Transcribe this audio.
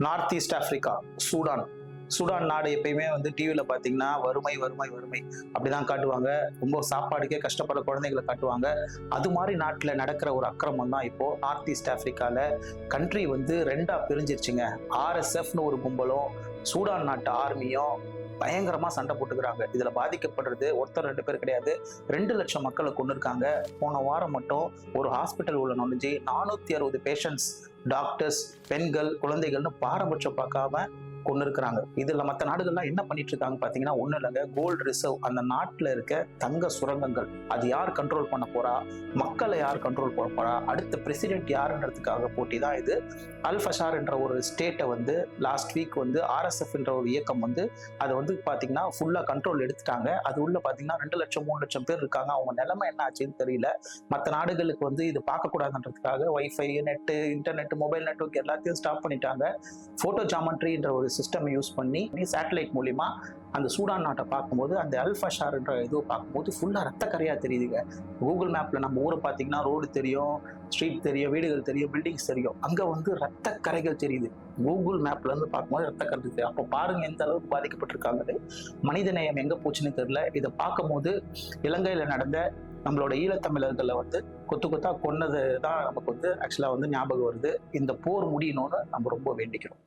North east Africa, Sudan. Sudan நாடு எப்பயுமே வந்து டிவியில பாத்தீங்கன்னா வறுமை வறுமை வறுமை அப்படிதான் காட்டுவாங்க. ரொம்ப சாப்பாடுக்கே கஷ்டப்படுற குழந்தைகளை காட்டுவாங்க. அது மாதிரி நாட்டுல நடக்கிற ஒரு அக்கிரமம் தான் இப்போ நார்த் ஈஸ்ட் ஆப்பிரிக்கால கண்ட்ரி வந்து ரெண்டா பிரிஞ்சிருச்சுங்க. RSFன்னு ஒரு கும்பலும் சூடான் நாட்டு ஆர்மியும் பயங்கரமா சண்டை போட்டுக்கிறாங்க. இதுல பாதிக்கப்படுறது ஒருத்தர் 2 பேர் கிடையாது, 2 லட்சம் மக்களை கொண்டு இருக்காங்க. போன வாரம் மட்டும் ஒரு ஹாஸ்பிட்டல் உள்ள நுழைஞ்சு 460 பேஷண்ட்ஸ், டாக்டர்ஸ், பெண்கள், குழந்தைகள்னு பாரபட்சம் பார்க்காம கொண்டு இருக்கிறாங்க. இதுல மற்ற நாடுகள்லாம் என்ன பண்ணிட்டு இருக்காங்க பாத்தீங்கன்னா, ஒண்ணு இல்லைங்க, கோல்டு ரிசர்வ், அந்த நாட்டுல இருக்க தங்க சுரங்கங்கள், அது யார் கண்ட்ரோல் பண்ண போறா, மக்களை யார் கண்ட்ரோல் பண்ண போறா, அடுத்த பிரசிடென்ட் யாருன்றதுக்காக போட்டி தான் இது. அல்-ஃபஷார் என்ற ஒரு ஸ்டேட்டை வந்து லாஸ்ட் வீக் வந்து RSF என்ற ஒரு இயக்கம் வந்து அதை வந்து பாத்தீங்கன்னா ஃபுல்லா கண்ட்ரோல் எடுத்துட்டாங்க. அது உள்ள பாத்தீங்கன்னா 2 லட்சம் 3 லட்சம் பேர் இருக்காங்க. அவங்க நிலைமை என்ன ஆச்சுன்னு தெரியல. மற்ற நாடுகளுக்கு வந்து இது பார்க்கக்கூடாதுன்றதுக்காக wifi, net, internet, mobile network எல்லாத்தையும் ஸ்டாப் பண்ணிட்டாங்க. போட்டோ ஜாமெட்ரி என்ற ஒரு சிஸ்டம் யூஸ் பண்ணி சேட்டலைட் மூலியமா அந்த சூடான் நாட்டை பார்க்கும்போது, அந்த அல்-ஃபஷார் என்ற இதுவை பார்க்கும்போது ஃபுல்லா ரத்த கரையா தெரியுதுங்க. கூகுள் மேப்ல நம்ம ஊரை பார்த்தீங்கன்னா ரோடு தெரியும், ஸ்ட்ரீட் தெரியும், வீடுகள் தெரியும், பில்டிங்ஸ் தெரியும். அங்க வந்து ரத்த கரைகள் தெரியுது. கூகுள் மேப்ல இருந்து பார்க்கும்போது ரத்த கரை தெரியுது. அப்போ பாருங்க எந்த அளவுக்கு பாதிக்கப்பட்டிருக்காங்க. மனித நேயம் எங்க போச்சுன்னு தெரியல. இதை பார்க்கும்போது இலங்கையில நடந்த நம்மளோட ஈழத்தமிழர்களை வந்து கொத்து கொத்தா கொன்னது தான் நமக்கு வந்து ஆக்சுவலா வந்து ஞாபகம் வருது. இந்த போர் முடியணும்னு நம்ம ரொம்ப வேண்டிக்கிறோம்.